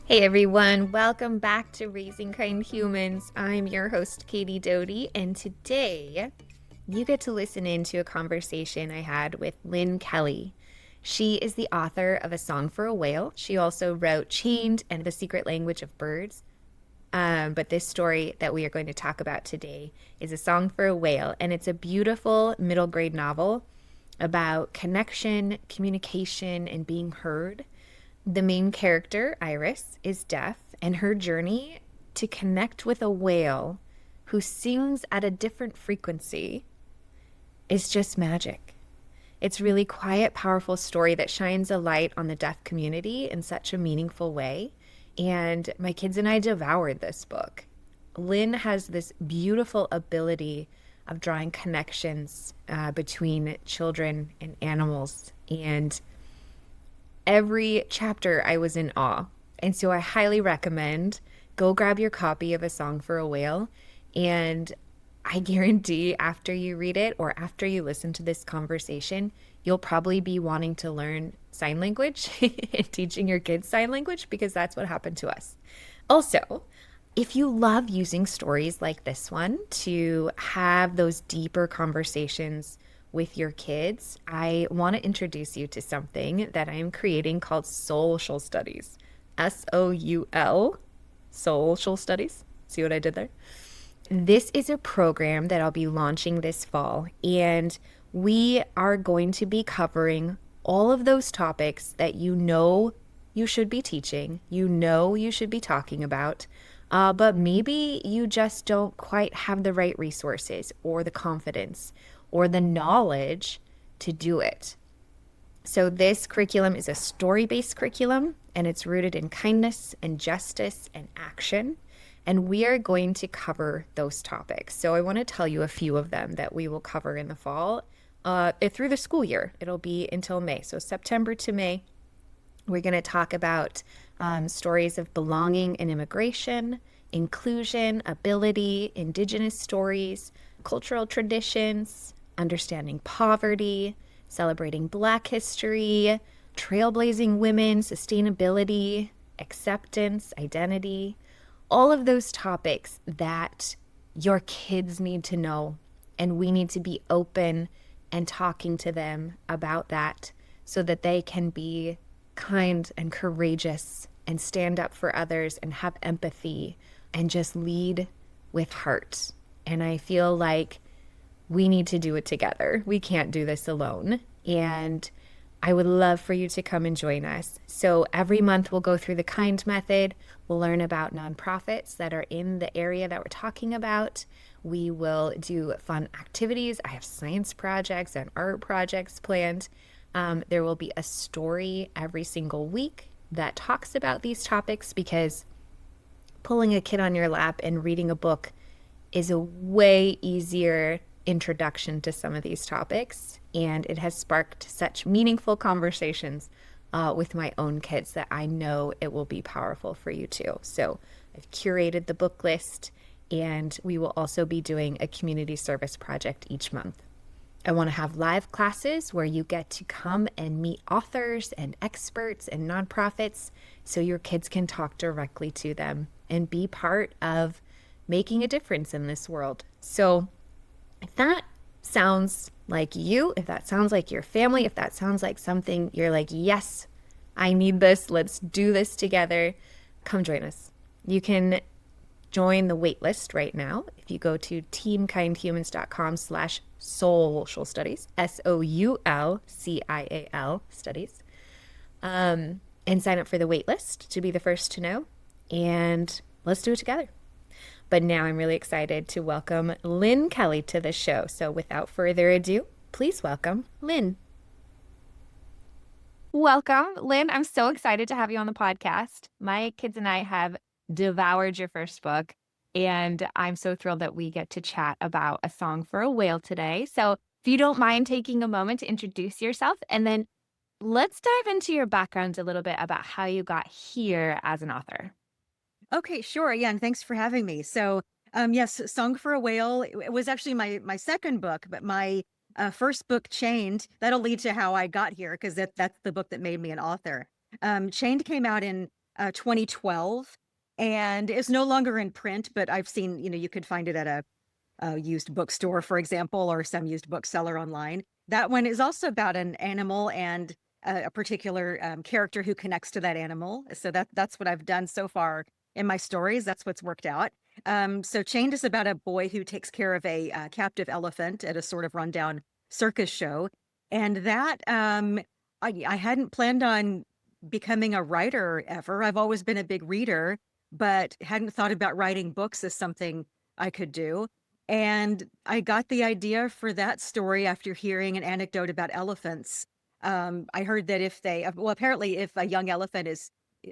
Hey everyone, welcome back to Raising Kind Humans. I'm your host, Katie Doty, and today you get to listen in to a conversation I had with Lynne Kelly. She is the author of A Song for a Whale. She also wrote Chained and The Secret Language of Birds. But this story that we are going to talk about today is A Song for a Whale, and it's a beautiful middle grade novel about connection, communication, and being heard. The main character, Iris, is deaf, and her journey to connect with a whale who sings at a different frequency is just magic. It's really quiet, powerful story that shines a light on the deaf community in such a meaningful way. And my kids and I devoured this book. Lynne has this beautiful ability of drawing connections between children and animals. And every chapter I was in awe. And so I highly recommend go grab your copy of A Song for a Whale. And I guarantee after you read it or after you listen to this conversation, you'll probably be wanting to learn sign language and teaching your kids sign language because that's what happened to us. Also, if you love using stories like this one to have those deeper conversations with your kids, I want to introduce you to something that I'm creating called Social Studies. SOUL, Social Studies. See what I did there? This is a program that I'll be launching this fall, and we are going to be covering all of those topics that you know you should be teaching, you should be talking about, but maybe you just don't quite have the right resources or the confidence or the knowledge to do it. So this curriculum is a story-based curriculum, and it's rooted in kindness and justice and action. And we are going to cover those topics. So I want to tell you a few of them that we will cover in the fall through the school year. It'll be until May. So September to May, we're going to talk about stories of belonging and immigration, inclusion, ability, Indigenous stories, cultural traditions, understanding poverty, celebrating Black history, trailblazing women, sustainability, acceptance, identity, all of those topics that your kids need to know. And we need to be open and talking to them about that so that they can be kind and courageous and stand up for others and have empathy and just lead with heart. And I feel like we need to do it together. We can't do this alone. And I would love for you to come and join us. So every month we'll go through the KIND method. We'll learn about nonprofits that are in the area that we're talking about. We will do fun activities. I have science projects and art projects planned. There will be a story every single week that talks about these topics because pulling a kid on your lap and reading a book is a way easier introduction to some of these topics, and it has sparked such meaningful conversations with my own kids that I know it will be powerful for you too. So I've curated the book list, and we will also be doing a community service project each month. I want to have live classes where you get to come and meet authors and experts and nonprofits so your kids can talk directly to them and be part of making a difference in this world. So if that sounds like you, if that sounds like your family, if that sounds like something you're like, yes, I need this, let's do this together, come join us. You can join the waitlist right now if you go to teamkindhumans.com/social studies, SOULCIAL studies, and sign up for the waitlist to be the first to know. And let's do it together. But now I'm really excited to welcome Lynne Kelly to the show. So without further ado, please welcome Lynne. Welcome, Lynne. I'm so excited to have you on the podcast. My kids and I have devoured your first book, and I'm so thrilled that we get to chat about A Song for a Whale today. So if you don't mind taking a moment to introduce yourself, and then let's dive into your background a little bit about how you got here as an author. Okay, sure. Yeah, and thanks for having me. So, yes, Song for a Whale. It was actually my second book, but my first book, Chained, that'll lead to how I got here because that's the book that made me an author. Chained came out in 2012, and it's no longer in print, but I've seen, you could find it at a used bookstore, for example, or some used bookseller online. That one is also about an animal and a particular character who connects to that animal. So that's what I've done so far in my stories. That's what's worked out. So Chained is about a boy who takes care of a captive elephant at a sort of rundown circus show. And that I hadn't planned on becoming a writer ever. I've always been a big reader, but hadn't thought about writing books as something I could do. And I got the idea for that story after hearing an anecdote about elephants. I heard that well, apparently, if a young elephant is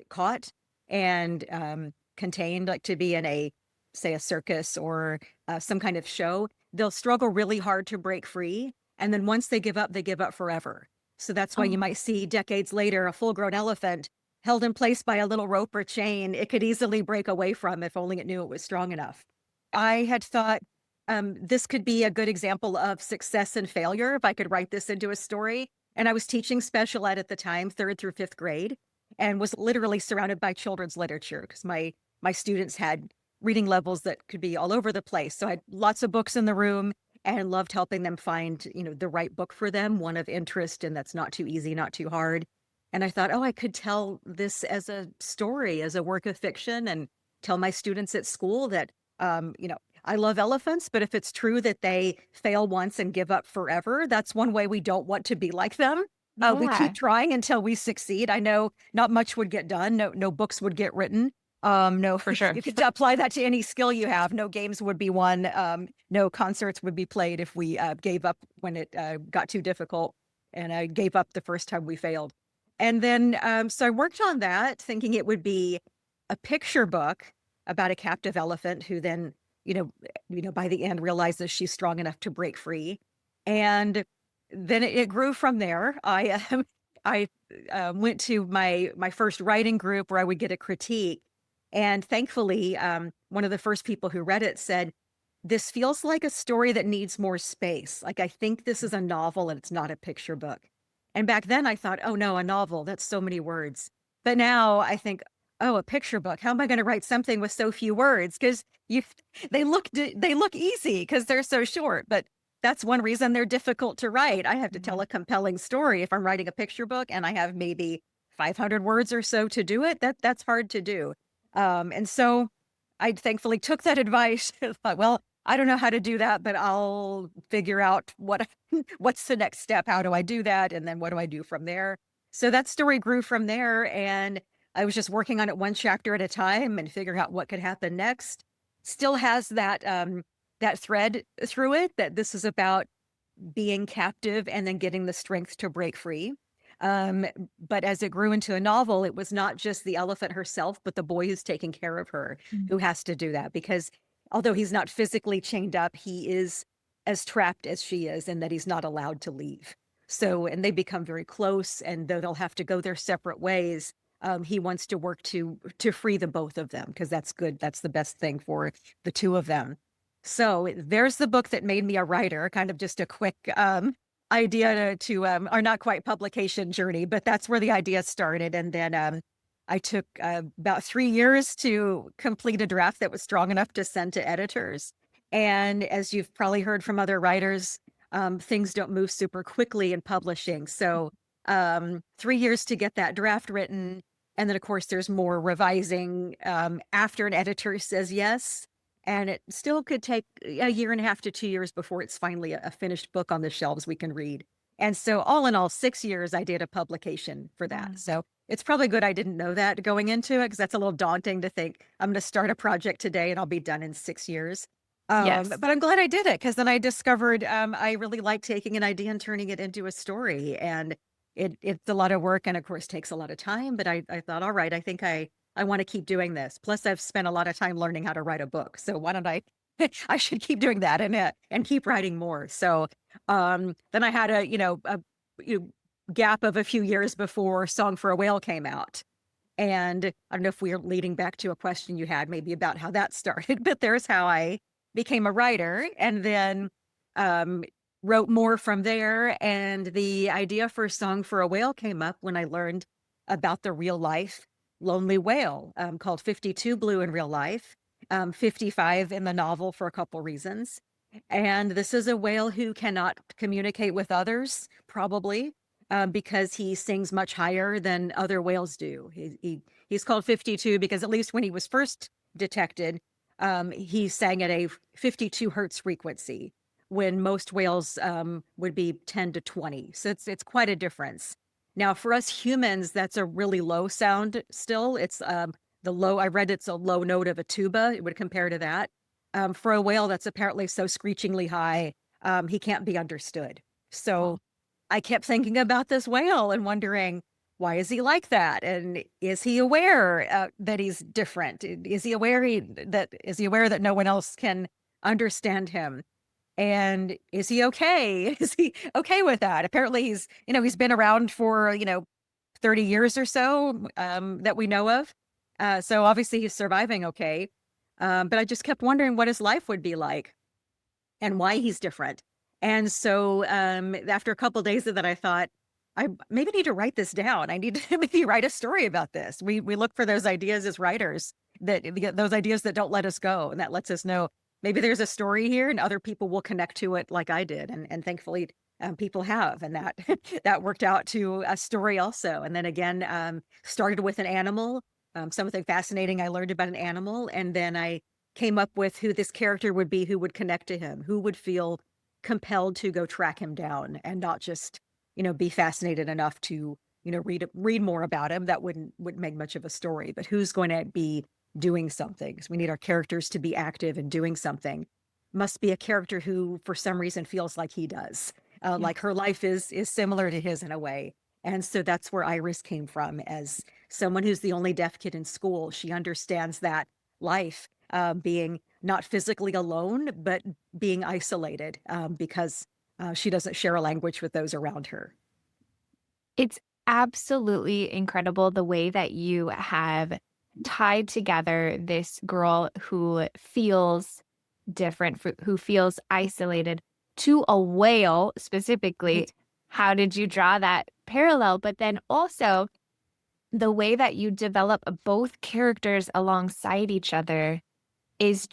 caught and contained, like to be in say, a circus or some kind of show, they'll struggle really hard to break free. And then once they give up forever. So that's why you Oh, might see decades later a full grown elephant held in place by a little rope or chain it could easily break away from if only it knew it was strong enough. I had thought this could be a good example of success and failure if I could write this into a story. And I was teaching special ed at the time, third through fifth grade, and was literally surrounded by children's literature because my students had reading levels that could be all over the place. So I had lots of books in the room and loved helping them find, the right book for them, one of interest and that's not too easy, not too hard. And I thought, oh, I could tell this as a story, as a work of fiction, and tell my students at school that, I love elephants, but if it's true that they fail once and give up forever, that's one way we don't want to be like them. We yeah, keep trying until we succeed. I know not much would get done. No books would get written. No, for sure. you could apply that to any skill you have. No games would be won. No concerts would be played if we gave up when it got too difficult and gave up the first time we failed. And then, so I worked on that thinking it would be a picture book about a captive elephant who then, by the end realizes she's strong enough to break free. And then it grew from there. I went to my first writing group where I would get a critique. And thankfully, one of the first people who read it said, "This feels like a story that needs more space. Like, I think this is a novel and it's not a picture book." And back then I thought, oh no, a novel, that's so many words. But now I think, oh, a picture book. How am I going to write something with so few words? Because you, they look easy because they're so short. But that's one reason they're difficult to write. I have to tell Mhm. a compelling story if I'm writing a picture book and I have maybe 500 words or so to do it. That's hard to do. And so I thankfully took that advice. Thought, well, I don't know how to do that, but I'll figure out what's the next step. How do I do that? And then what do I do from there? So that story grew from there, and I was just working on it one chapter at a time and figuring out what could happen next. Still has that thread through it that this is about being captive and then getting the strength to break free. Um, but as it grew into a novel, it was not just the elephant herself, but the boy who's taking care of her Mm. who has to do that because although he's not physically chained up, he is as trapped as she is, and that he's not allowed to leave. So, and they become very close, and though they'll have to go their separate ways, he wants to work to free the both of them because that's good. That's the best thing for the two of them. So there's the book that made me a writer, kind of just a quick idea to or not quite publication journey, but that's where the idea started. And then I took about 3 years to complete a draft that was strong enough to send to editors. And as you've probably heard from other writers, things don't move super quickly in publishing. So 3 years to get that draft written. And then, of course, there's more revising after an editor says yes. And it still could take a year and a half to 2 years before it's finally a finished book on the shelves we can read. And so, all in all, 6 years I did a publication for Wow. that. So, it's probably good I didn't know that going into it because that's a little daunting to think I'm going to start a project today and I'll be done in 6 years. Yes. But I'm glad I did it because then I discovered I really like taking an idea and turning it into a story. And it's a lot of work and, of course, takes a lot of time. But I thought, all right, I think I want to keep doing this. Plus, I've spent a lot of time learning how to write a book. So why don't I? I should keep doing that and keep writing more. So then I had a you know, gap of a few years before Song for a Whale came out. And I don't know if we're leading back to a question you had maybe about how that started, but there's how I became a writer and then um, wrote more from there. And the idea for Song for a Whale came up when I learned about the real life lonely whale called 52 Blue in real life, 55 in the novel for a couple reasons. And this is a whale who cannot communicate with others, probably because he sings much higher than other whales do. He's called 52 because at least when he was first detected, he sang at a 52 hertz frequency when most whales would be 10 to 20. So it's quite a difference. Now, for us humans, that's a really low sound still. It's the low, I read it's a low note of a tuba. It would compare to that. For a whale, that's apparently so screechingly high, he can't be understood. So I kept thinking about this whale and wondering, why is he like that? And is he aware that he's different? Is he aware that no one else can understand him? And is he okay? Is he okay with that? Apparently he's been around for, 30 years or so that we know of. So obviously he's surviving okay. But I just kept wondering what his life would be like and why he's different. And so after a couple days of that, I thought, I maybe need to write this down. I need to maybe write a story about this. We look for those ideas as writers, those ideas that don't let us go, and that lets us know maybe there's a story here and other people will connect to it like I did. And thankfully people have, and that that worked out to a story also. And then again, started with an animal, something fascinating I learned about an animal. And then I came up with who this character would be, who would connect to him, who would feel compelled to go track him down and not just, be fascinated enough to, read more about him. That wouldn't make much of a story, but who's going to be doing something? Because we need our characters to be active and doing something. Must be a character who, for some reason, feels like he does, like her life is similar to his in a way. And so that's where Iris came from as someone who's the only deaf kid in school. She understands that life, being not physically alone, but being isolated because she doesn't share a language with those around her. It's absolutely incredible the way that you have tied together this girl who feels different, who feels isolated, to a whale specifically. Right. How did you draw that parallel? But then also the way that you develop both characters alongside each other is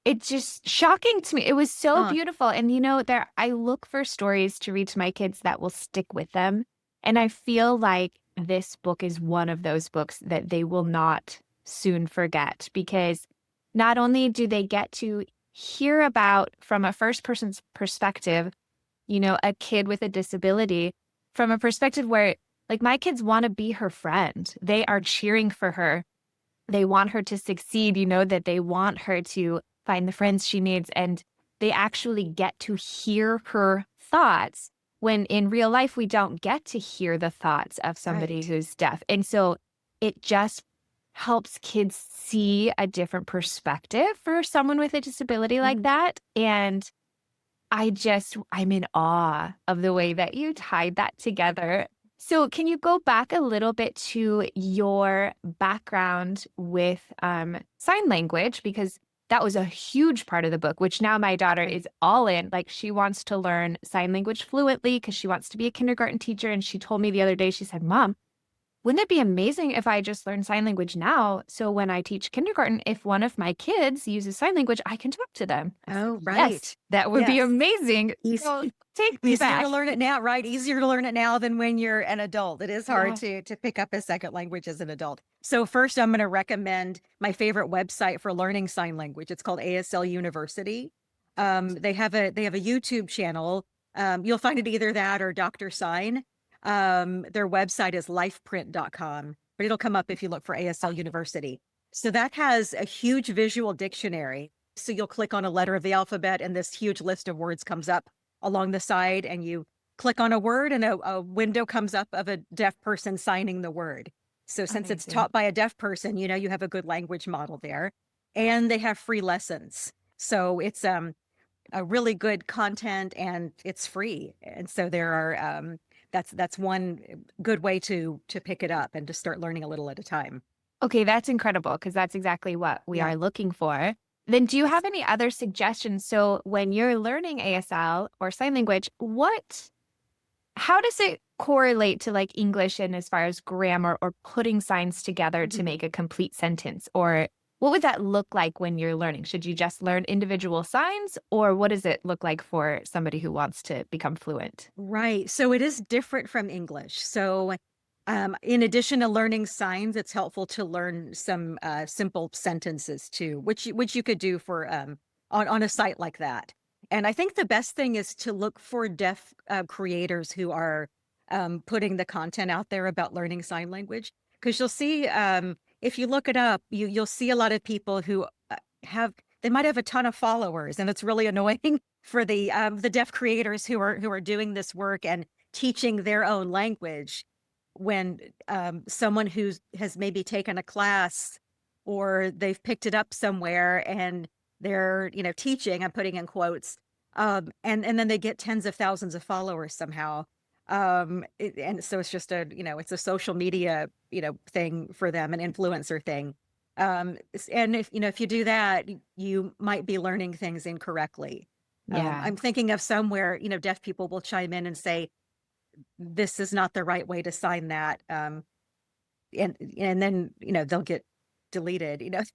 it's just shocking to me. It was so Uh, beautiful. And I look for stories to read to my kids that will stick with them. And I feel like this book is one of those books that they will not soon forget, because not only do they get to hear about, from a first person's perspective, a kid with a disability, from a perspective where, like, my kids want to be her friend. They are cheering for her. They want her to succeed, that they want her to find the friends she needs. And they actually get to hear her thoughts, when in real life, we don't get to hear the thoughts of somebody right. who's deaf. And so it just helps kids see a different perspective for someone with a disability like Mhm. that. And I'm in awe of the way that you tied that together. So can you go back a little bit to your background with sign language? Because that was a huge part of the book, which now my daughter Right. is all in. Like, she wants to learn sign language fluently because she wants to be a kindergarten teacher. And she told me the other day, she said, "Mom, wouldn't it be amazing if I just learned sign language now? So when I teach kindergarten, if one of my kids uses sign language, I can talk to them." I said, Oh, "Yes, right. that would be Yes. amazing." Eas- So take me Easier back. to learn it now, right? Easier to learn it now than when you're an adult. It is hard Yeah. to pick up a second language as an adult. So first, I'm going to recommend my favorite website for learning sign language. It's called ASL University. They have a YouTube channel. You'll find it either that or Dr. Sign. Their website is lifeprint.com, but it'll come up if you look for ASL University. So that has a huge visual dictionary. So you'll click on a letter of the alphabet and this huge list of words comes up along the side, and you click on a word and a window comes up of a deaf person signing the word. So since it's Amazing. taught by a deaf person, you have a good language model there. And they have free lessons. So it's a really good content and it's free. And so there are that's one good way to pick it up and to start learning a little at a time. Okay, that's incredible, because that's exactly what we Yeah. are looking for. Then do you Yes. have any other suggestions? So when you're learning ASL or sign language, what how does it correlate to like English and as far as grammar or putting signs together to Mhm. make a complete sentence? Or what would that look like when you're learning? Should you just learn individual signs, or what does it look like for somebody who wants to become fluent? Right. So it is different from English. So, in addition to learning signs, it's helpful to learn some simple sentences too, which you could do for on a site like that. And I think the best thing is to look for deaf creators who are putting the content out there about learning sign language, because you'll see if you look it up, you'll see a lot of people who have they might have a ton of followers, and it's really annoying for the deaf creators who are doing this work and teaching their own language when someone who has maybe taken a class or they've picked it up somewhere and they're teaching, I'm putting in quotes, and then they get tens of thousands of followers somehow, and so it's just it's a social media thing for them, an influencer thing, and if you do that, you might be learning things incorrectly. Yeah. I'm thinking of somewhere, deaf people will chime in and say, this is not the right way to sign that. And then, they'll get deleted,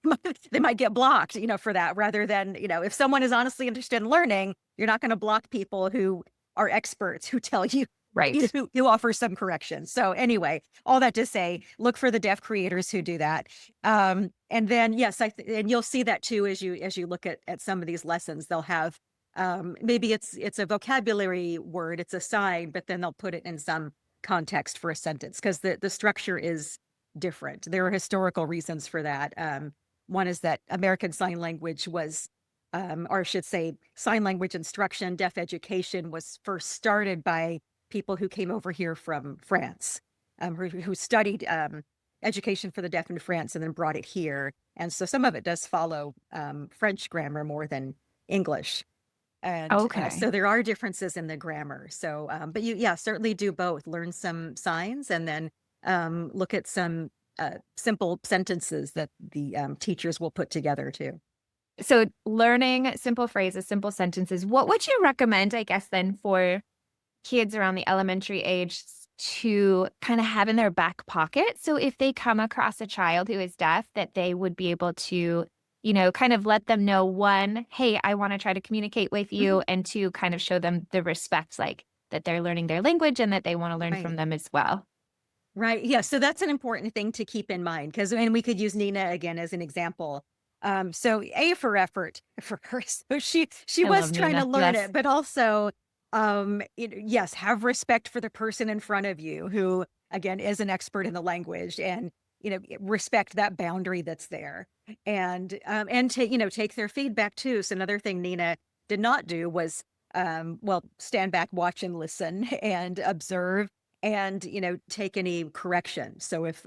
they might get blocked, for that rather than, if someone is honestly interested in learning, you're not going to block people who are experts who tell you, Right. who offer some correction. So anyway, all that to say, look for the deaf creators who do that. And then, yes, and you'll see that too, as you look at some of these lessons, they'll have, maybe it's a vocabulary word, it's a sign, but then they'll put it in some context for a sentence because the structure is different. There are historical reasons for that. One is that American Sign Language was, or I should say, sign language instruction, deaf education was first started by people who came over here from France, who studied education for the deaf in France and then brought it here. And so some of it does follow French grammar more than English. And Okay. so there are differences in the grammar. So, but yeah, certainly do both. Learn some signs and then look at some simple sentences that the teachers will put together too. So learning simple phrases, simple sentences, what would you recommend, I guess, then for kids around the elementary age to kind of have in their back pocket? So if they come across a child who is deaf, that they would be able to, kind of let them know, one, hey, I want to try to communicate with Mhm. you, and two, kind of show them the respect, like that they're learning their language and that they want to learn from Right. them as well. Right. Yeah. So that's an important thing to keep in mind because, and we could use Nina again as an example. So A for effort for her. So she I love was trying to Nina. learn Yes. it, but also, yes, have respect for the person in front of you who, again, is an expert in the language, and respect that boundary that's there, and to take their feedback too. So another thing Nina did not do was, well, stand back, watch, and listen, and observe and take any correction. So if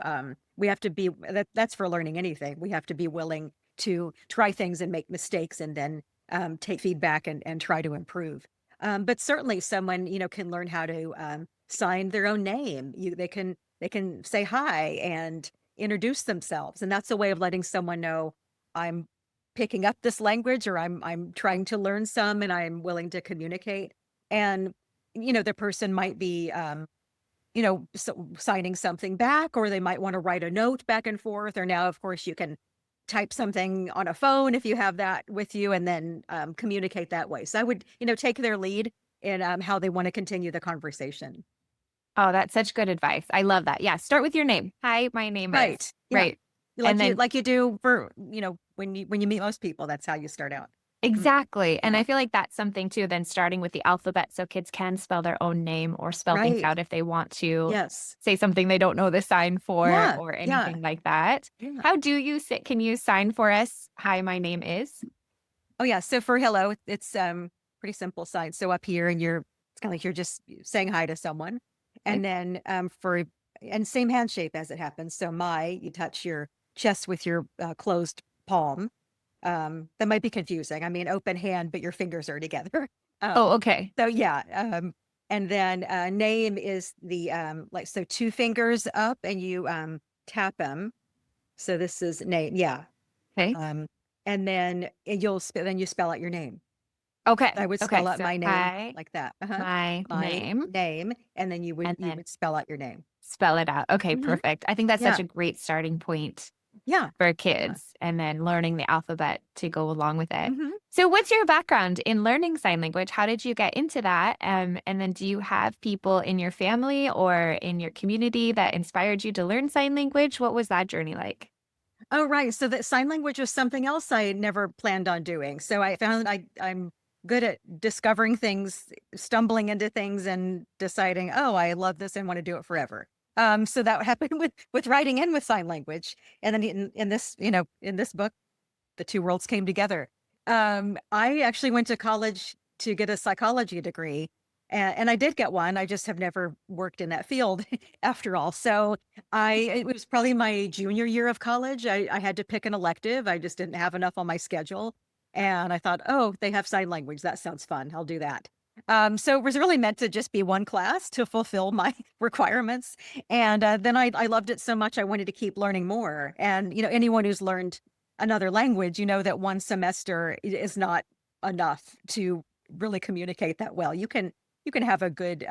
we have to be that's for learning anything, we have to be willing to try things and make mistakes and then take feedback and try to improve. But certainly someone can learn how to sign their own name. They can say hi and introduce themselves, and that's a way of letting someone know, I'm picking up this language, or I'm trying to learn some and I'm willing to communicate. And the person might be so signing something back, or they might want to write a note back and forth. Or now, of course, you can type something on a phone if you have that with you, and then communicate that way. So I would, take their lead in how they want to continue the conversation. Oh, that's such good advice. I love that. Yeah. Start with your name. Hi, my name is. Right. Yeah. Right. And then Like you do for when you meet most people, that's how you start out. Mm, exactly. And yeah. I feel like that's something too, then starting with the alphabet so kids can spell their own name or spell things Right. out if they want to Yes. say something they don't know the sign for Yeah. or Yeah. anything like that. Yeah. How do you sit? Can you sign for us? Hi, my name is. Oh yeah. So for hello, it's pretty simple sign. So up here, and it's kind of like you're just saying hi to someone. Okay. And then for and same hand shape as it happens. So you touch your chest with your closed palm. That might be confusing. I mean, open hand, but your fingers are together. Oh, Um, okay. so yeah. And then name is the like, so two fingers up and you tap them. So this is name. Yeah. Okay. Um, and then you spell out your name. Okay. I would Okay. spell out So my name hi, like that. my My name, name, and then and you then would spell out your name. spell it out. Okay, Hmm. perfect. I think that's such Yeah. a great starting point Yeah. for Yeah. kids and then learning the alphabet to go along with it. Hmm. So, what's your background in learning sign language? How did you get into that? And then, do you have people in your family or in your community that inspired you to learn sign language? What was that journey like? Oh, right. So that sign language was something else I never planned on doing. So I found I'm good at discovering things, stumbling into things and deciding, oh, I love this and want to do it forever. So that happened with writing and with sign language. And then in this, in this book, the two worlds came together. I actually went to college to get a psychology degree, and I did get one. I just have never worked in that field after all. So it was probably my junior year of college. I had to pick an elective. I just didn't have enough on my schedule. And I thought, oh, they have sign language. That sounds fun. I'll do that. So it was really meant to just be one class to fulfill my requirements. And then I loved it so much, I wanted to keep learning more. And, anyone who's learned another language, that one semester is not enough to really communicate that well. You can have a good,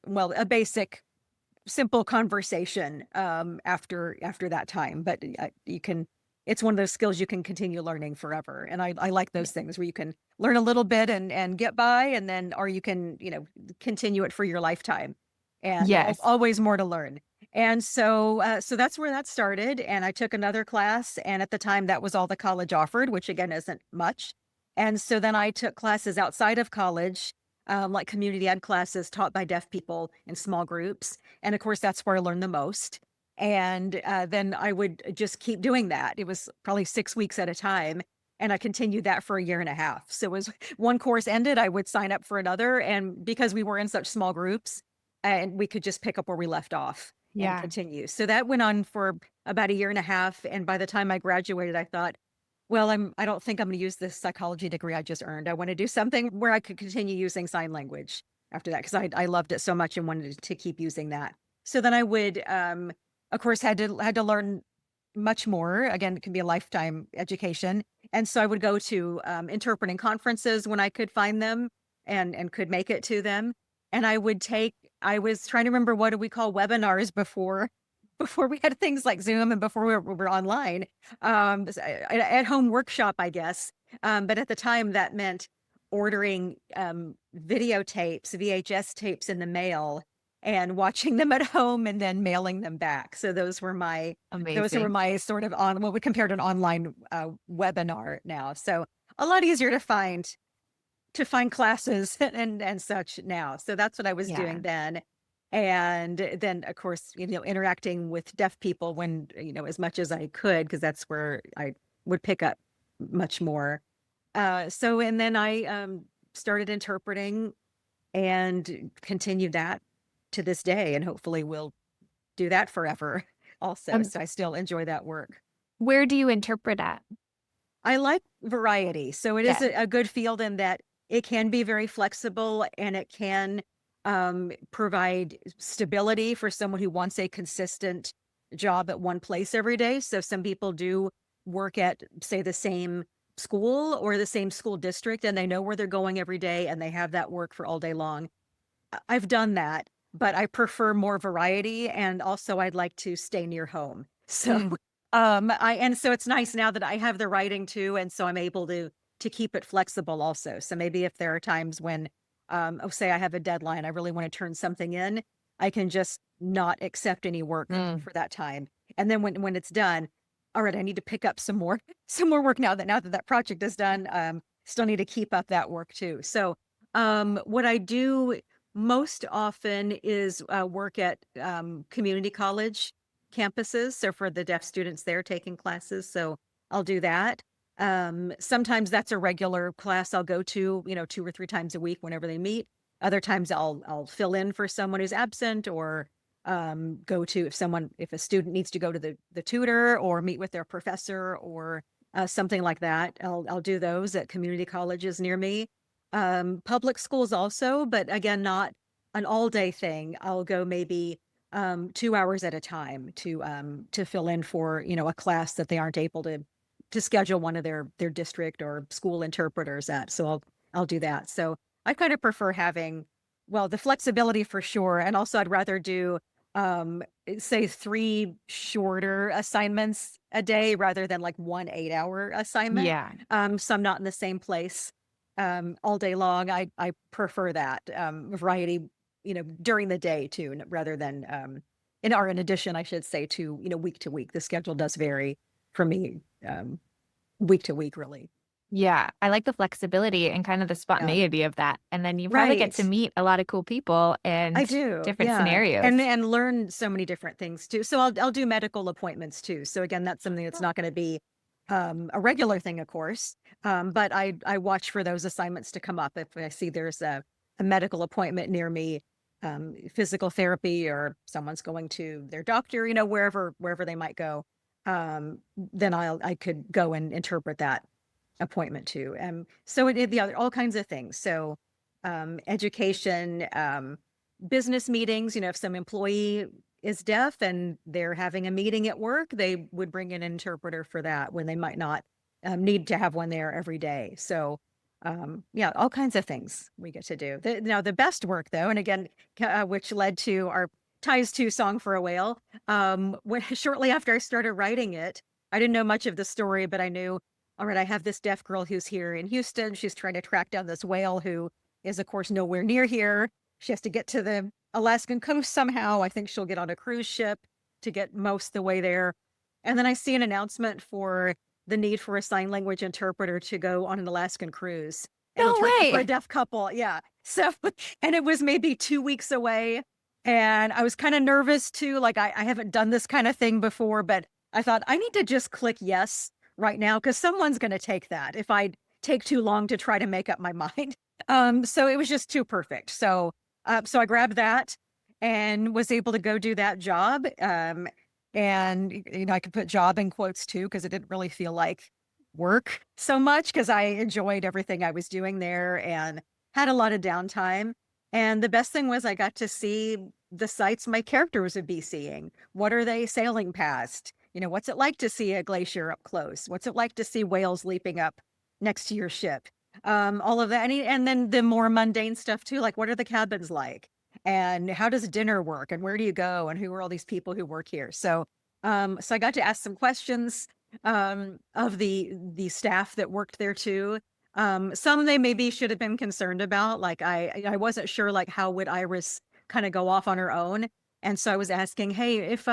well, a basic, simple conversation after that time, but you can. It's one of those skills you can continue learning forever, and I like those things where you can learn a little bit and get by, and then or you can continue it for your lifetime, and Yes. always more to learn. And so that's where that started. And I took another class, and at the time that was all the college offered, which again isn't much. And so then I took classes outside of college, like community ed classes taught by deaf people in small groups. And of course, that's where I learned the most. And then I would just keep doing that. It was probably 6 weeks at a time. And I continued that for a year and a half. So as one course ended, I would sign up for another. And because we were in such small groups, and we could just pick up where we left off and Yeah. continue. So that went on for about a year and a half. And by the time I graduated, I thought, well, I don't think I'm going to use this psychology degree I just earned. I want to do something where I could continue using sign language after that because I loved it so much and wanted to keep using that. So then I would, of course, had to learn much more. Again, it can be a lifetime education, and so I would go to interpreting conferences when I could find them and could make it to them. And I would take. I was trying to remember what do we call webinars before we had things like Zoom and before we were online. At home workshop, I guess. But at the time, that meant ordering videotapes, VHS tapes in the mail and watching them at home and then mailing them back. So those were Amazing. my sort of on what we compare to an online webinar now. So a lot easier to find classes and such now. So that's what I was Yeah. doing then. And then of course, interacting with deaf people when, as much as I could, because that's where I would pick up much more. And then I started interpreting and continued that to this day, and hopefully will do that forever also. Um, So I still enjoy that work. where do you interpret at? I like variety. So it is Yeah. a good field in that it can be very flexible and it can provide stability for someone who wants a consistent job at one place every day. So some people do work at, say, the same school or the same school district, and they know where they're going every day and they have that work for all day long. I've done that, but I prefer more variety, and also I'd like to stay near home. So, Mm, so it's nice now that I have the writing too, and so I'm able to keep it flexible also. So maybe if there are times when, say I have a deadline, I really want to turn something in, I can just not accept any work mm. for that time. And then when it's done, all right, I need to pick up some more some more work now that project is done. Still need to keep up that work too. So what I do most often is work at community college campuses. So for the deaf students there taking classes. So I'll do that. Sometimes that's a regular class I'll go to, 2 or 3 times a week whenever they meet. Other times I'll fill in for someone who's absent or go to if a student needs to go to the tutor or meet with their professor or something like that. I'll do those at community colleges near me. Public schools also, but again, not an all day thing. I'll go maybe 2 hours at a time to fill in for, a class that they aren't able to schedule one of their district or school interpreters at. So I'll do that. So I kind of prefer having, well, the flexibility for sure. And also I'd rather do, say 3 shorter assignments a day rather than like 1 8-hour assignment. Yeah. So I'm not in the same place, all day long. I prefer that, variety, during the day too, rather than, in addition, I should say to week to week. The schedule does vary for me, week to week, really. Yeah, I like the flexibility and kind of the Yeah. spontaneity of that. And then you probably get to Right. meet a lot of cool people I and do, different yeah, scenarios. and learn so many different things too. So I'll do medical appointments too. So again, that's something that's not gonna be, a regular thing, of course, but I watch for those assignments to come up if I see there's a medical appointment near me, physical therapy or someone's going to their doctor, wherever they might go, then I could go and interpret that appointment too. So the other all kinds of things. So education, business meetings, if some employee is deaf and they're having a meeting at work, they would bring in an interpreter for that when they might not need to have one there every day. So, yeah, all kinds of things we get to do. Now, the best work, though, and again, which led to our ties to Song for a Whale, shortly after I started writing it, I didn't know much of the story, but I knew, all right, I have this deaf girl who's here in Houston. She's trying to track down this whale who is, of course, nowhere near here. She has to get to the Alaskan coast somehow. I think she'll get on a cruise ship to get most of the way there. And then I see an announcement for the need for a sign language interpreter to go on an Alaskan cruise and No interpret for a way. deaf couple. Yeah. So, and it was maybe 2 weeks away. And I was kind of nervous too. Like, I haven't done this kind of thing before, but I thought I need to just click yes right now because someone's going to take that if I take too long to try to make up my mind. So it was just too perfect. So I grabbed that and was able to go do that job. And I could put job in quotes too because it didn't really feel like work so much because I enjoyed everything I was doing there and had a lot of downtime. And the best thing was I got to see the sights my characters would be seeing. What are they sailing past? What's it like to see a glacier up close? What's it like to see whales leaping up next to your ship? All of that. And then the more mundane stuff too, like what are the cabins like? And how does dinner work? And where do you go? And who are all these people who work here? So I got to ask some questions of the staff that worked there too. Some they maybe should have been concerned about. Like I wasn't sure like how would Iris kind of go off on her own. And so I was asking, hey, if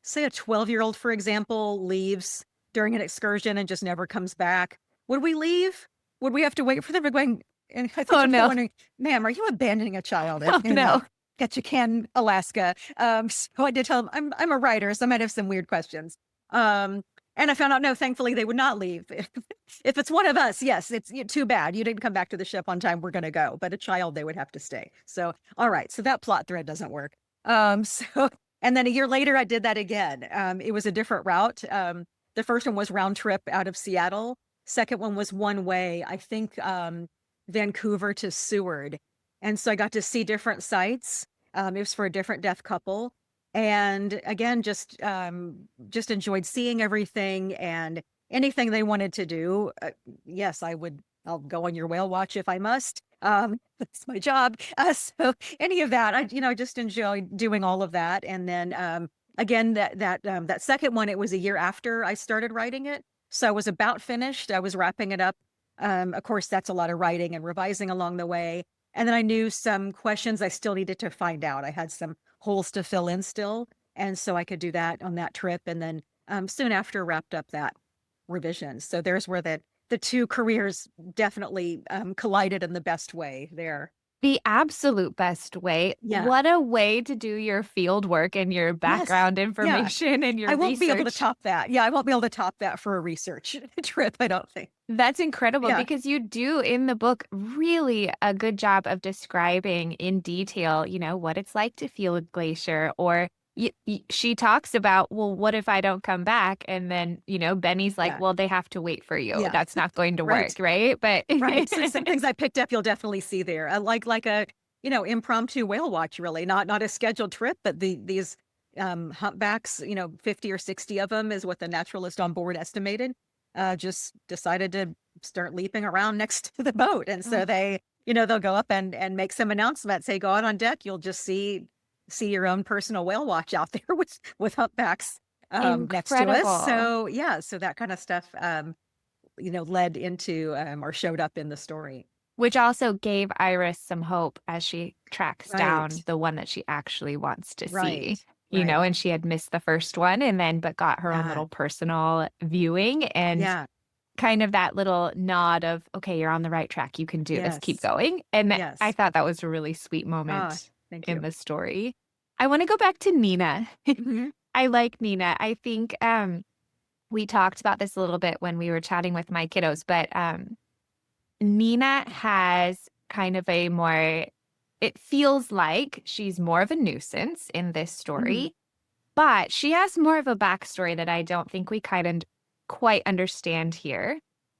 say a 12-year-old, for example, leaves during an excursion and just never comes back, would we leave? Would we have to wait for them? Going, and I think Oh I'm no. wondering, ma'am, are you abandoning a child Oh in no. Ketchikan, Alaska? So I did tell them I'm a writer, so I might have some weird questions. And I found out, no, thankfully they would not leave. If it's one of us, yes, it's too bad. You didn't come back to the ship on time. We're going to go. But a child, they would have to stay. So, all right. So that plot thread doesn't work. And then a year later, I did that again. It was a different route. The first one was round trip out of Seattle. Second one was one way, I think, Vancouver to Seward. And so I got to see different sites. It was for a different deaf couple. And again, just enjoyed seeing everything and anything they wanted to do. Yes, I'll go on your whale watch if I must. That's my job. So any of that, I just enjoyed doing all of that. And then, again, that second one, it was a year after I started writing it. So I was about finished. I was wrapping it up. Of course, that's a lot of writing and revising along the way. And then I knew some questions I still needed to find out. I had some holes to fill in still. And so I could do that on that trip. And then soon after wrapped up that revision. So there's where the two careers definitely collided in the best way there. The absolute best way. Yeah. What a way to do your field work and your Yes. background Yeah. information and your I won't be able to research. top that. Yeah, I won't be able to top that for a research trip, I don't think. That's incredible Yeah. because you do in the book really a good job of describing in detail, what it's like to feel a glacier. Or she talks about, well, what if I don't come back? And then, Benny's like, Yeah. well, they have to wait for you. Yeah. That's not going to Right. work, right? But Right. So some things I picked up, you'll definitely see there. Like a, impromptu whale watch, really. Not a scheduled trip, but these humpbacks, 50 or 60 of them is what the naturalist on board estimated. Just decided to start leaping around next to the boat. And so they, they'll go up and make some announcements. Say, go out on deck. You'll just see your own personal whale watch out there with humpbacks next to us. Incredible. So yeah, so that kind of stuff, led into or showed up in the story. Which also gave Iris some hope as she tracks down Right, the one that she actually wants to see, right, right. and she had missed the first one but got her own Yeah, little personal viewing and yeah, kind of that little nod of, okay, you're on the right track. You can do this. Keep yes, going. And I yes. thought that was a really sweet Ah, moment thank in you. the story. I want to go back to Nina. Hmm. I like Nina. I think we talked about this a little bit when we were chatting with my kiddos, but Nina has kind of it feels like she's more of a nuisance in this Hmm. story, but she has more of a backstory that I don't think we quite understand here.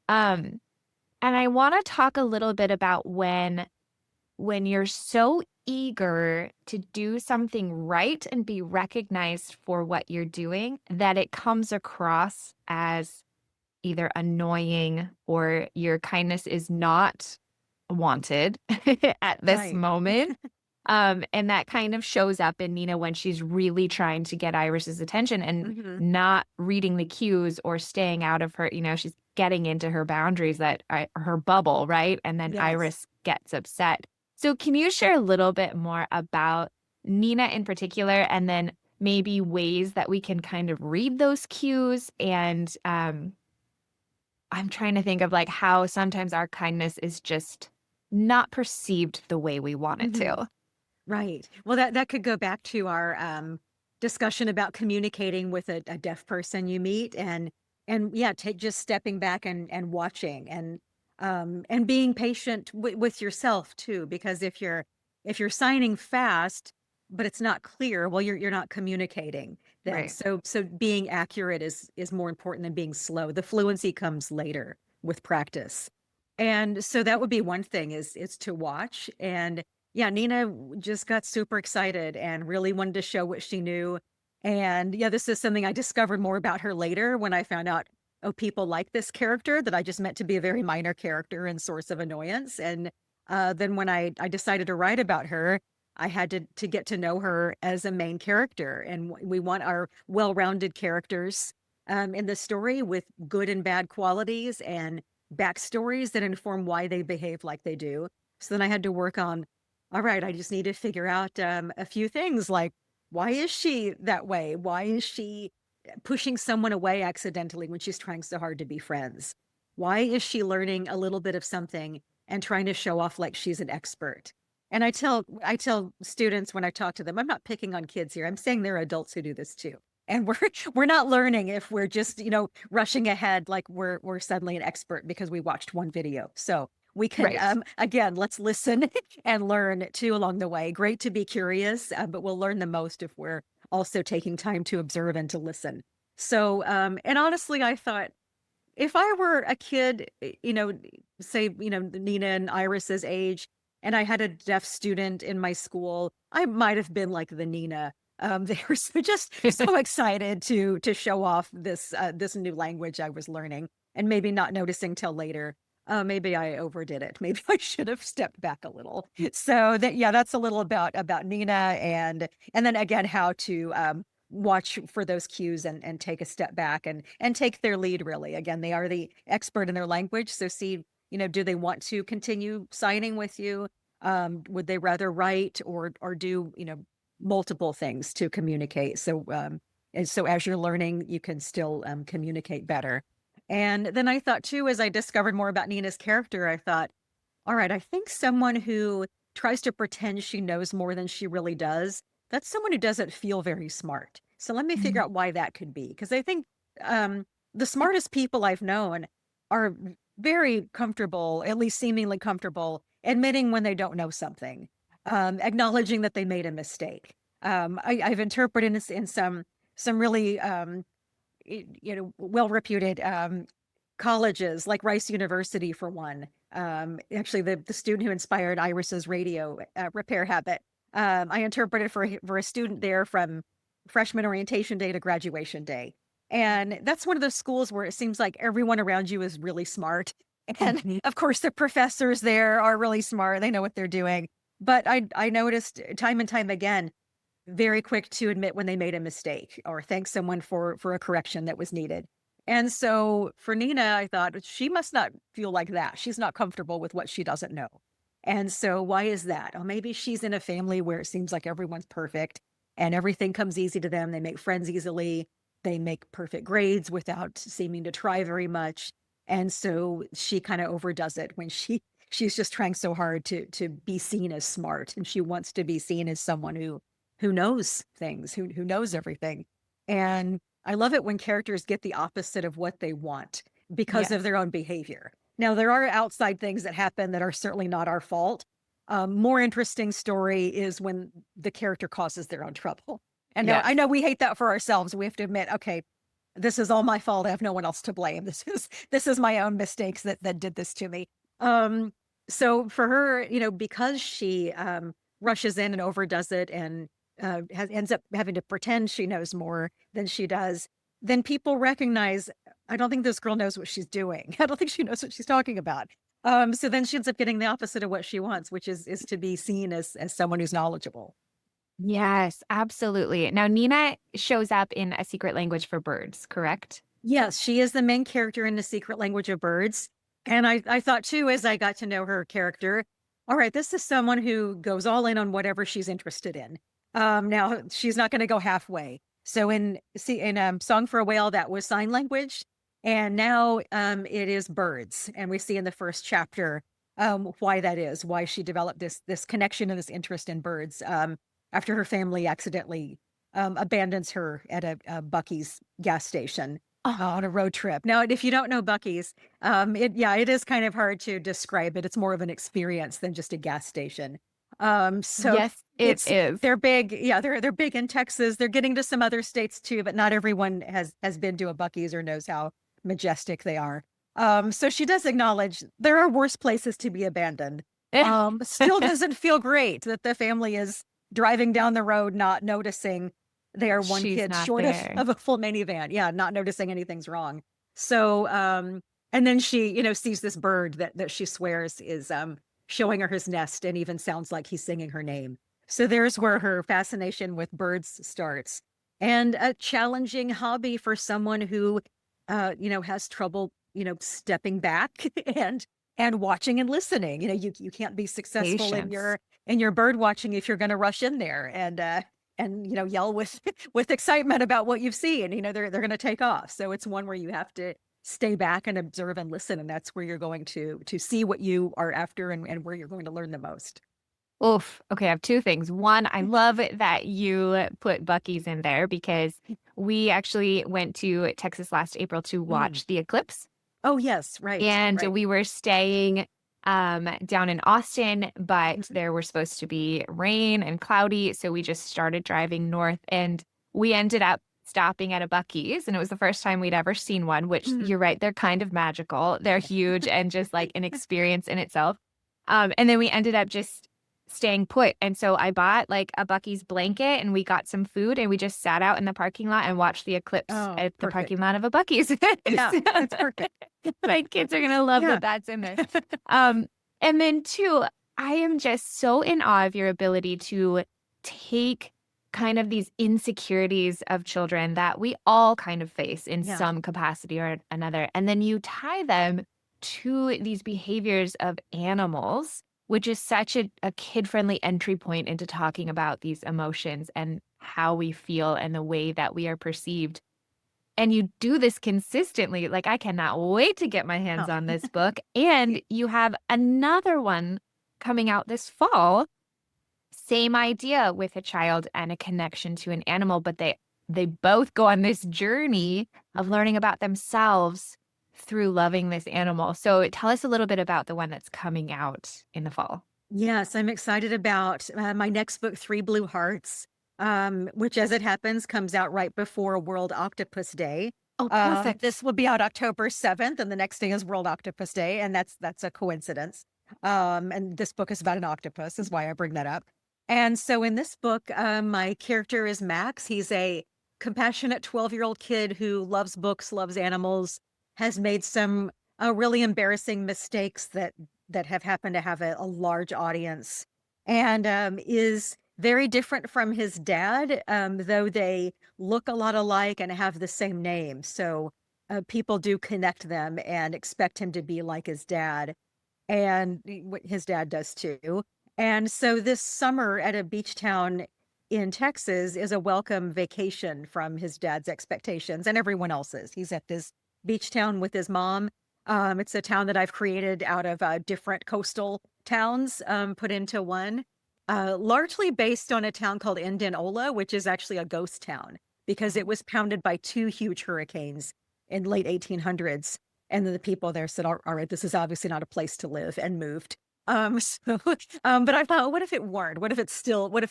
Um, and I want to talk a little bit about when you're so eager to do something right and be recognized for what you're doing that it comes across as either annoying or your kindness is not wanted at this Right. moment. And that kind of shows up in Nina when she's really trying to get Iris's attention and Hmm. not reading the cues or staying out of her, she's getting into her boundaries her bubble, right? And then Yes. Iris gets upset. So can you share a little bit more about Nina in particular, and then maybe ways that we can kind of read those cues and I'm trying to think of like how sometimes our kindness is just not perceived the way we want it Hmm. to. Right. Well, that could go back to our discussion about communicating with a deaf person you meet, and yeah, take just stepping back and watching and being patient with yourself too, because if you're signing fast but it's not clear, well, you're not communicating then. Right. So being accurate is more important than being slow. The fluency comes later with practice. And so that would be one thing is to watch. And yeah, Nina just got super excited and really wanted to show what she knew. And yeah, this is something I discovered more about her later when I found out, oh, people like this character that I just meant to be a very minor character and source of annoyance. And then when I decided to write about her, I had to get to know her as a main character. And we want our well-rounded characters in the story with good and bad qualities and backstories that inform why they behave like they do. So then I had to work on, all right, I just need to figure out a few things like, why is she that way? Why is she pushing someone away accidentally when she's trying so hard to be friends? Why is she learning a little bit of something and trying to show off like she's an expert? And I tell students when I talk to them, I'm not picking on kids here. I'm saying there are adults who do this too. And we're not learning if we're just, rushing ahead like we're suddenly an expert because we watched one video. So we can Right. again, let's listen and learn too along the way. Great to be curious, but we'll learn the most if we're also taking time to observe and to listen. So and honestly, I thought if I were a kid, say, Nina and Iris's age, and I had a deaf student in my school, I might have been like the Nina. They were just so excited to show off this new language I was learning, and maybe not noticing till later. Maybe I overdid it. Maybe I should have stepped back a little. So that yeah, that's a little about Nina, and then again how to watch for those cues and take a step back and take their lead really. Again, they are the expert in their language, so see, do they want to continue signing with you? Would they rather write or do, multiple things to communicate? So and so as you're learning, you can still communicate better. And then I thought too, as I discovered more about Nina's character, I thought, all right, I think someone who tries to pretend she knows more than she really does, that's someone who doesn't feel very smart. So let me figure Mhm. out why that could be. Because I think the smartest people I've known are very comfortable, at least seemingly comfortable, admitting when they don't know something, acknowledging that they made a mistake. I've interpreted this in some really well reputed colleges like Rice University for one. Actually, the student who inspired Iris's radio repair habit, I interpreted for a student there from freshman orientation day to graduation day. And that's one of those schools where it seems like everyone around you is really smart. And Mhm. of course, the professors there are really smart. They know what they're doing. But I noticed time and time again, very quick to admit when they made a mistake or thank someone for a correction that was needed. And so for Nina, I thought she must not feel like that. She's not comfortable with what she doesn't know. And so why is that? Oh, maybe she's in a family where it seems like everyone's perfect and everything comes easy to them. They make friends easily. They make perfect grades without seeming to try very much. And so she kind of overdoes it when she's just trying so hard to be seen as smart, and she wants to be seen as someone who knows things, who knows everything. And I love it when characters get the opposite of what they want because of Yes. their own behavior. Now, there are outside things that happen that are certainly not our fault. More interesting story is when the character causes their own trouble. And now I Yes. know we hate that for ourselves. We have to admit, okay, this is all my fault. I have no one else to blame. This is my own mistakes that did this to me. Um, so for her, because she rushes in and overdoes it and ends up having to pretend she knows more than she does, then people recognize, I don't think this girl knows what she's doing. I don't think she knows what she's talking about. So then she ends up getting the opposite of what she wants, which is to be seen as someone who's knowledgeable. Yes, absolutely. Now, Nina shows up in A Secret Language for Birds, correct? Yes, she is the main character in The Secret Language of Birds. And I thought too, as I got to know her character, all right, this is someone who goes all in on whatever she's interested in. Now she's not going to go halfway. So in Song for a Whale, that was sign language, and now it is birds. And we see in the first chapter why that is, why she developed this connection and this interest in birds after her family accidentally abandons her at a Bucky's gas station Oh, on a road trip. Now, if you don't know Bucky's, it is kind of hard to describe it. It's more of an experience than just a gas station. So yes, it is. they're big. Yeah, they're big in Texas. They're getting to some other states too, but not everyone has been to a Bucky's or knows how majestic they are. So she does acknowledge there are worse places to be abandoned. Still doesn't feel great that the family is driving down the road, not noticing they are one She's kid not short of, there. of a full minivan. Yeah, not noticing anything's wrong. So, and then she, sees this bird that she swears is showing her his nest and even sounds like he's singing her name. So there's where her fascination with birds starts. And a challenging hobby for someone who, has trouble, stepping back and watching and listening. You can't be successful in Patience. your bird watching if you're going to rush in there and yell with with excitement about what you've seen. They're going to take off. So it's one where you have to stay back and observe and listen, and that's where you're going to see what you are after and where you're going to learn the most. Oof. Okay, I have two things. One, I love that you put Bucky's in there because we actually went to Texas last April to Mm. watch the eclipse. Oh yes, right, And right. we were staying down in Austin, but Mhm. there were supposed to be rain and cloudy. So we just started driving north and we ended up stopping at a Bucky's. And it was the first time we'd ever seen one, which Mhm. you're right, they're kind of magical. They're huge and just like an experience in itself. And then we ended up just staying put. And so I bought like a Bucky's blanket and we got some food and we just sat out in the parking lot and watched the eclipse Oh, at the parking perfect. lot of a Bucky's. Yeah, So that's perfect. my kids are gonna love Yeah. that that's in there. Um, and then two, I am just so in awe of your ability to take kind of these insecurities of children that we all kind of face in Yeah. some capacity or another, and then you tie them to these behaviors of animals, which is such a kid-friendly entry point into talking about these emotions and how we feel and the way that we are perceived. And you do this consistently. Like, I cannot wait to get my hands Oh. on this book. And you have another one coming out this fall. Same idea with a child and a connection to an animal, but they both go on this journey of Mhm. learning about themselves through loving this animal. So tell us a little bit about the one that's coming out in the fall. Yes, I'm excited about my next book, Three Blue Hearts, which, as it happens, comes out right before World Octopus Day. Oh, perfect. This will be out October 7th, and the next day is World Octopus Day, and that's a coincidence. And this book is about an octopus, is why I bring that up. And so in this book, my character is Max. He's a compassionate 12-year-old kid who loves books, loves animals, has made some really embarrassing mistakes that have happened to have a large audience, and is very different from his dad, though they look a lot alike and have the same name. So people do connect them and expect him to be like his dad, and his dad does too. And so this summer at a beach town in Texas is a welcome vacation from his dad's expectations and everyone else's. He's at this beach town with his mom. It's a town that I've created out of different coastal towns put into one, largely based on a town called Indianola, which is actually a ghost town because it was pounded by two huge hurricanes in late 1800s. And then the people there said, all right, this is obviously not a place to live, and moved. But I thought, what if it weren't? What if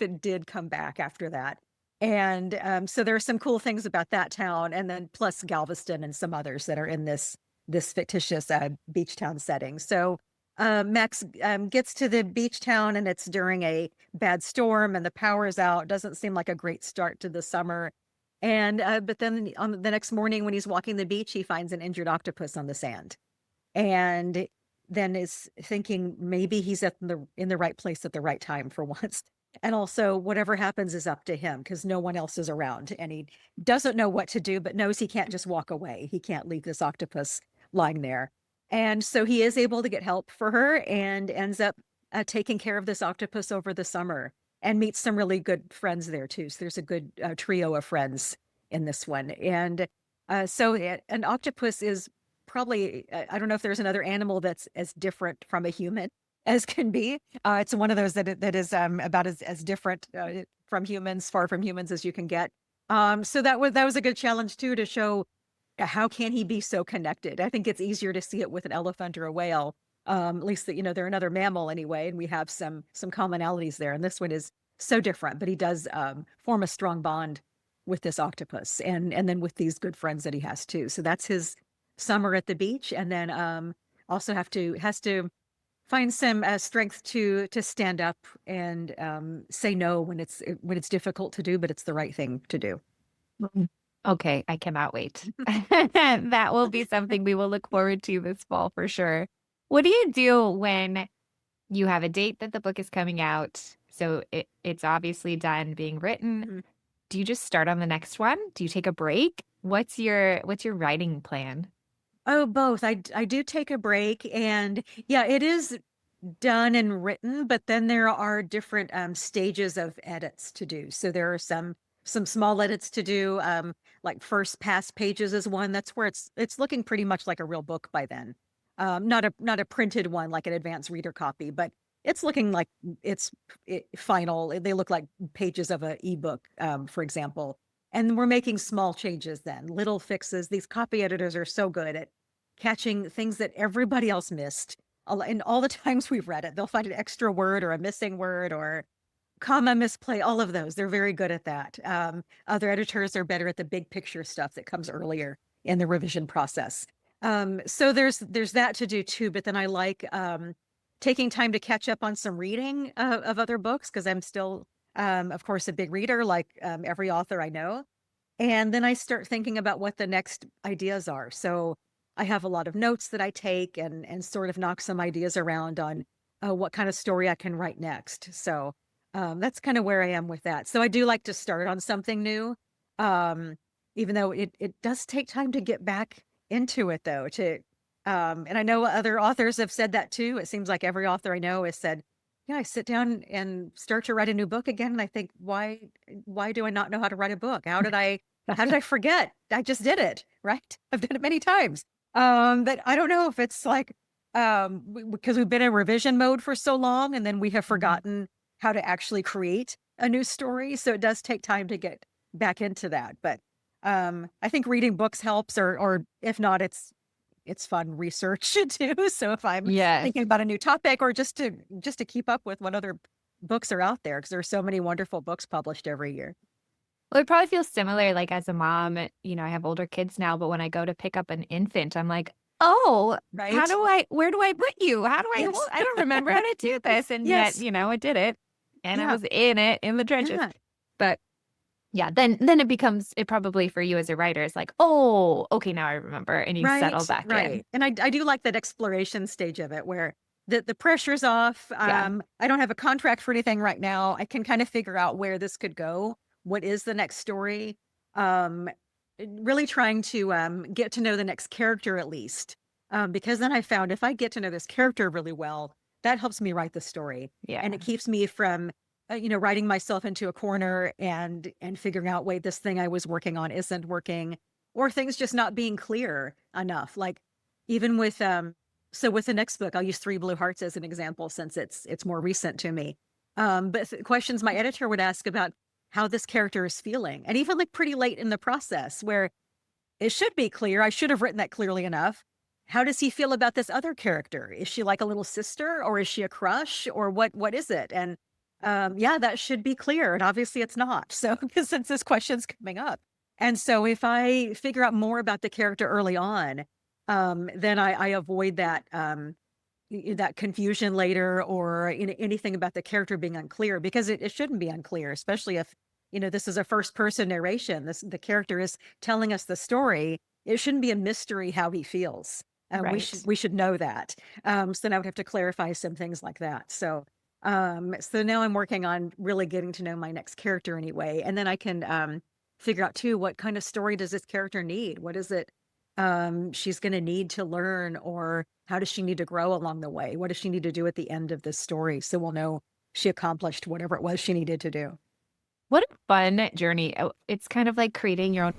it did come back after that? And so there are some cool things about that town, and then plus Galveston and some others that are in this fictitious beach town setting. So Max gets to the beach town, and it's during a bad storm, and the power is out. Doesn't seem like a great start to the summer. And but then on the next morning when he's walking the beach, he finds an injured octopus on the sand, and then is thinking maybe he's in the right place at the right time for once. And also, whatever happens is up to him because no one else is around, and he doesn't know what to do, but knows he can't just walk away. He can't leave this octopus lying there. And so he is able to get help for her and ends up taking care of this octopus over the summer, and meets some really good friends there too. So there's a good trio of friends in this one. And an octopus is probably, I don't know if there's another animal that's as different from a human as can be. It's one of those that is about as different from humans, far from humans as you can get. So that was a good challenge too, to show how can he be so connected. I think it's easier to see it with an elephant or a whale, at least that, they're another mammal anyway, and we have some commonalities there. And this one is so different, but he does form a strong bond with this octopus, and then with these good friends that he has too. So that's his summer at the beach, and then also has to find some strength to stand up and say no when it's difficult to do, but it's the right thing to do. Okay, I cannot wait. That will be something we will look forward to this fall for sure. What do you do when you have a date that the book is coming out? So it's obviously done being written. Mhm. Do you just start on the next one? Do you take a break? What's your writing plan? Oh, both. I do take a break, and yeah, it is done and written, but then there are different stages of edits to do. So there are some small edits to do, like first pass pages is one. That's where it's looking pretty much like a real book by then. Not a printed one like an advanced reader copy, but it's looking like final. They look like pages of an ebook, for example. And we're making small changes then, little fixes. These copy editors are so good at catching things that everybody else missed. And all the times we've read it, they'll find an extra word or a missing word or comma misplay, all of those. They're very good at that. Other editors are better at the big picture stuff that comes earlier in the revision process. So there's that to do too, but then I like taking time to catch up on some reading of other books, because I'm still, of course, a big reader, like every author I know. And then I start thinking about what the next ideas are. So I have a lot of notes that I take and sort of knock some ideas around on what kind of story I can write next. So that's kind of where I am with that. So I do like to start on something new, even though it does take time to get back into it, though. And I know other authors have said that too. It seems like every author I know has said, yeah, I sit down and start to write a new book again, and I think, why do I not know how to write a book? How did I forget? I just did it, right? I've done it many times. But I don't know if it's like because we've been in revision mode for so long, and then we have forgotten how to actually create a new story. So it does take time to get back into that. But I think reading books helps, or if not, it's fun research too. So if I'm thinking about a new topic, or just to keep up with what other books are out there, because there are so many wonderful books published every year. Well, it probably feels similar, like as a mom, I have older kids now, but when I go to pick up an infant, I'm like, oh, Right. where do I put you? How do Yes. I don't remember how to do this. And Yes. yet, I did it, and I Yeah. was in the trenches. Yeah. But Yeah, then it probably for you as a writer is like, oh, okay, now I remember, and you settle Right, back in. right. And I do like that exploration stage of it where the pressure's off. Yeah, I don't have a contract for anything right now. I can kind of figure out where this could go. What is the next story? Um, really trying to get to know the next character at least. Because then I found if I get to know this character really well, that helps me write the story. And yeah, it keeps me from writing myself into a corner and figuring out, wait, this thing I was working on isn't working, or things just not being clear enough. Like even with so with the next book, I'll use Three Blue Hearts as an example since it's more recent to me. But questions my editor would ask about how this character is feeling, and even like pretty late in the process where it should be clear. I should have written that clearly enough. How does he feel about this other character? Is she like a little sister, or is she a crush, or what is it? And yeah, that should be clear. And obviously it's not. So, because since this question's coming up. And so if I figure out more about the character early on, then I avoid that that confusion later, or anything about the character being unclear, because it shouldn't be unclear, especially if this is a first person narration. The character is telling us the story. It shouldn't be a mystery how he feels. We right. should know that. So now I would have to clarify some things like that. So now I'm working on really getting to know my next character anyway, and then I can figure out too, what kind of story does this character need? What is it she's going to need to learn, or how does she need to grow along the way? What does she need to do at the end of this story? So we'll know she accomplished whatever it was she needed to do. What a fun journey. It's kind of like creating your own